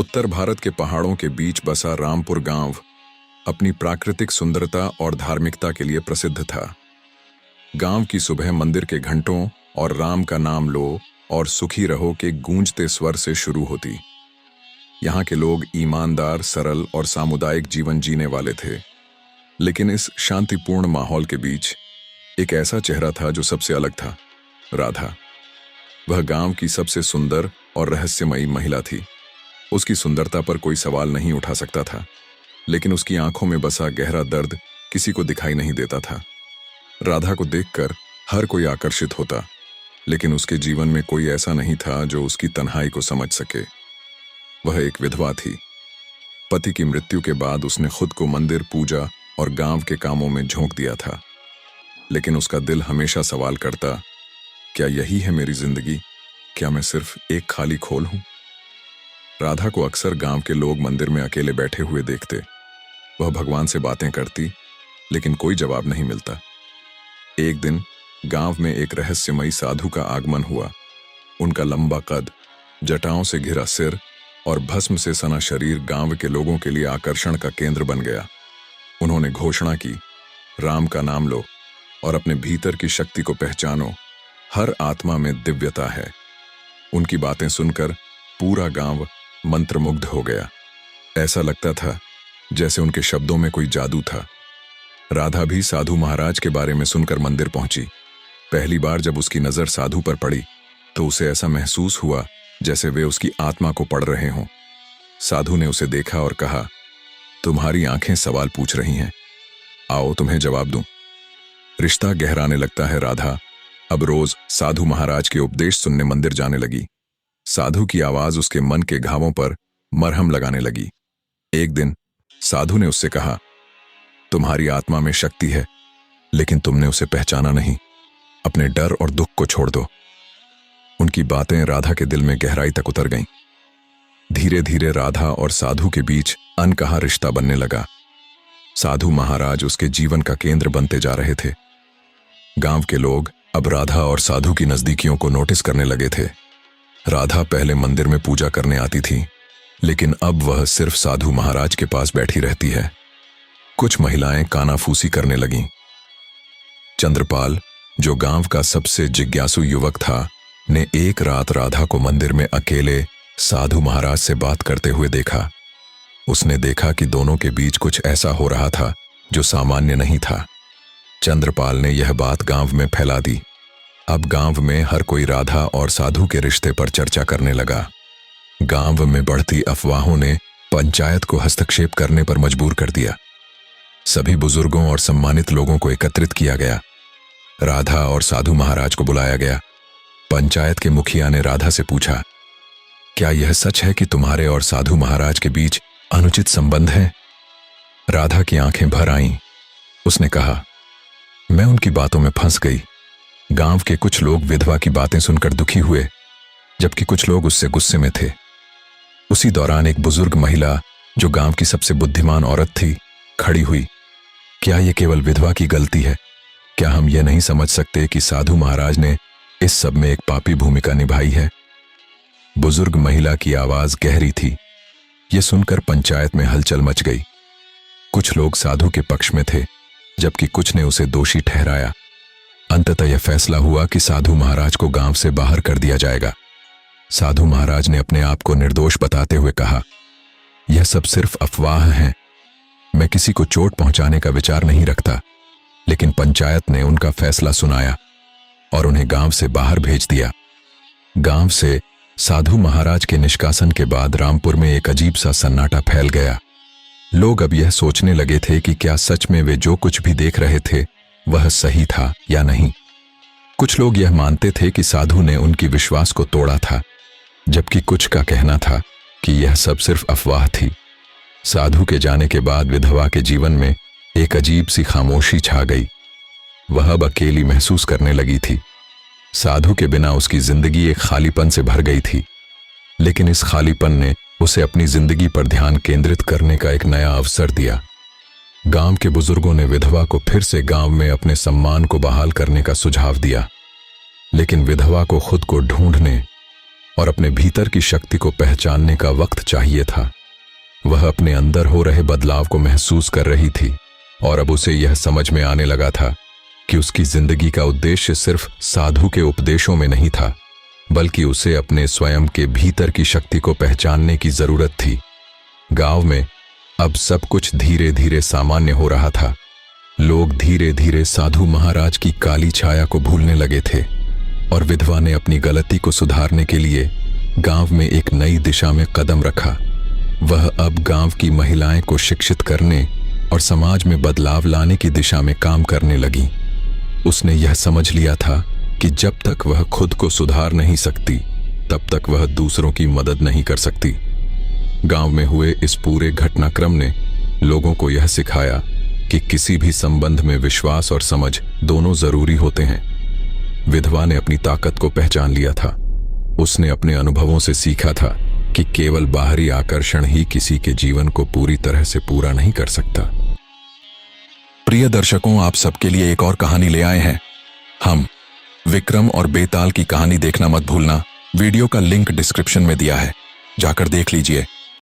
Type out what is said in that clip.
उत्तर भारत के पहाड़ों के बीच बसा रामपुर गांव अपनी प्राकृतिक सुंदरता और धार्मिकता के लिए प्रसिद्ध था। गांव की सुबह मंदिर के घंटों और राम का नाम लो और सुखी रहो के गूंजते स्वर से शुरू होती। यहाँ के लोग ईमानदार, सरल और सामुदायिक जीवन जीने वाले थे। लेकिन इस शांतिपूर्ण माहौल के बीच एक ऐसा चेहरा था जो सबसे अलग था, राधा। वह गांव की सबसे सुंदर और रहस्यमयी महिला थी। उसकी सुंदरता पर कोई सवाल नहीं उठा सकता था, लेकिन उसकी आंखों में बसा गहरा दर्द किसी को दिखाई नहीं देता था। राधा को देखकर हर कोई आकर्षित होता, लेकिन उसके जीवन में कोई ऐसा नहीं था जो उसकी तन्हाई को समझ सके। वह एक विधवा थी। पति की मृत्यु के बाद उसने खुद को मंदिर, पूजा और गांव के कामों में झोंक दिया था। लेकिन उसका दिल हमेशा सवाल करता, क्या यही है मेरी जिंदगी? क्या मैं सिर्फ एक खाली खोल हूं? राधा को अक्सर गांव के लोग मंदिर में अकेले बैठे हुए देखते। वह भगवान से बातें करती, लेकिन कोई जवाब नहीं मिलता। एक दिन गांव में एक रहस्यमयी साधु का आगमन हुआ। उनका लंबा कद, जटाओं से घिरा सिर और भस्म से सना शरीर गांव के लोगों के लिए आकर्षण का केंद्र बन गया। उन्होंने घोषणा की, राम का नाम लो और अपने भीतर की शक्ति को पहचानो। हर आत्मा में दिव्यता है। उनकी बातें सुनकर पूरा गांव मंत्रमुग्ध हो गया। ऐसा लगता था जैसे उनके शब्दों में कोई जादू था। राधा भी साधु महाराज के बारे में सुनकर मंदिर पहुंची। पहली बार जब उसकी नजर साधु पर पड़ी तो उसे ऐसा महसूस हुआ जैसे वे उसकी आत्मा को पढ़ रहे हों। साधु ने उसे देखा और कहा, तुम्हारी आंखें सवाल पूछ रही हैं, आओ तुम्हें जवाब दूं। रिश्ता गहराने लगता है। राधा अब रोज साधु महाराज के उपदेश सुनने मंदिर जाने लगी। साधु की आवाज उसके मन के घावों पर मरहम लगाने लगी। एक दिन साधु ने उससे कहा, तुम्हारी आत्मा में शक्ति है, लेकिन तुमने उसे पहचाना नहीं। अपने डर और दुख को छोड़ दो। उनकी बातें राधा के दिल में गहराई तक उतर गईं। धीरे धीरे राधा और साधु के बीच अनकहा रिश्ता बनने लगा। साधु महाराज उसके जीवन का केंद्र बनते जा रहे थे। गांव के लोग अब राधा और साधु की नजदीकियों को नोटिस करने लगे थे। राधा पहले मंदिर में पूजा करने आती थी, लेकिन अब वह सिर्फ साधु महाराज के पास बैठी रहती है। कुछ महिलाएं कानाफूसी करने लगीं। चंद्रपाल, जो गांव का सबसे जिज्ञासु युवक था, ने एक रात राधा को मंदिर में अकेले साधु महाराज से बात करते हुए देखा। उसने देखा कि दोनों के बीच कुछ ऐसा हो रहा था जो सामान्य नहीं था। चंद्रपाल ने यह बात गांव में फैला दी। अब गांव में हर कोई राधा और साधु के रिश्ते पर चर्चा करने लगा। गांव में बढ़ती अफवाहों ने पंचायत को हस्तक्षेप करने पर मजबूर कर दिया। सभी बुजुर्गों और सम्मानित लोगों को एकत्रित किया गया। राधा और साधु महाराज को बुलाया गया। पंचायत के मुखिया ने राधा से पूछा, क्या यह सच है कि तुम्हारे और साधु महाराज के बीच अनुचित संबंध है? राधा की आंखें भर आईं। उसने कहा, मैं उनकी बातों में फंस गई। गांव के कुछ लोग विधवा की बातें सुनकर दुखी हुए, जबकि कुछ लोग उससे गुस्से में थे। उसी दौरान एक बुजुर्ग महिला, जो गांव की सबसे बुद्धिमान औरत थी, खड़ी हुई। क्या यह केवल विधवा की गलती है? क्या हम यह नहीं समझ सकते कि साधु महाराज ने इस सब में एक पापी भूमिका निभाई है? बुजुर्ग महिला की आवाज गहरी थी। यह सुनकर पंचायत में हलचल मच गई। कुछ लोग साधु के पक्ष में थे, जबकि कुछ ने उसे दोषी ठहराया। अंततः यह फैसला हुआ कि साधु महाराज को गांव से बाहर कर दिया जाएगा। साधु महाराज ने अपने आप को निर्दोष बताते हुए कहा, यह सब सिर्फ अफवाह है। मैं किसी को चोट पहुंचाने का विचार नहीं रखता। लेकिन पंचायत ने उनका फैसला सुनाया और उन्हें गांव से बाहर भेज दिया। गांव से साधु महाराज के निष्कासन के बाद रामपुर में एक अजीब सा सन्नाटा फैल गया। लोग अब यह सोचने लगे थे कि क्या सच में वे जो कुछ भी देख रहे थे वह सही था या नहीं। कुछ लोग यह मानते थे कि साधु ने उनकी विश्वास को तोड़ा था, जबकि कुछ का कहना था कि यह सब सिर्फ अफवाह थी। साधु के जाने के बाद विधवा के जीवन में एक अजीब सी खामोशी छा गई। वह अब अकेली महसूस करने लगी थी। साधु के बिना उसकी जिंदगी एक खालीपन से भर गई थी, लेकिन इस खालीपन ने उसे अपनी जिंदगी पर ध्यान केंद्रित करने का एक नया अवसर दिया। गांव के बुजुर्गों ने विधवा को फिर से गांव में अपने सम्मान को बहाल करने का सुझाव दिया, लेकिन विधवा को खुद को ढूंढने और अपने भीतर की शक्ति को पहचानने का वक्त चाहिए था। वह अपने अंदर हो रहे बदलाव को महसूस कर रही थी और अब उसे यह समझ में आने लगा था कि उसकी जिंदगी का उद्देश्य सिर्फ साधु के उपदेशों में नहीं था, बल्कि उसे अपने स्वयं के भीतर की शक्ति को पहचानने की जरूरत थी। गांव में अब सब कुछ धीरे धीरे सामान्य हो रहा था। लोग धीरे धीरे साधु महाराज की काली छाया को भूलने लगे थे और विधवा ने अपनी गलती को सुधारने के लिए गांव में एक नई दिशा में कदम रखा। वह अब गांव की महिलाएं को शिक्षित करने और समाज में बदलाव लाने की दिशा में काम करने लगी। उसने यह समझ लिया था कि जब तक वह खुद को सुधार नहीं सकती, तब तक वह दूसरों की मदद नहीं कर सकती। गांव में हुए इस पूरे घटनाक्रम ने लोगों को यह सिखाया कि किसी भी संबंध में विश्वास और समझ दोनों जरूरी होते हैं। विधवा ने अपनी ताकत को पहचान लिया था। उसने अपने अनुभवों से सीखा था कि केवल बाहरी आकर्षण ही किसी के जीवन को पूरी तरह से पूरा नहीं कर सकता। प्रिय दर्शकों, आप सबके लिए एक और कहानी ले आए हैं। हम विक्रम और बेताल की कहानी देखना मत भूलना। वीडियो का लिंक डिस्क्रिप्शन में दिया है, जाकर देख लीजिए।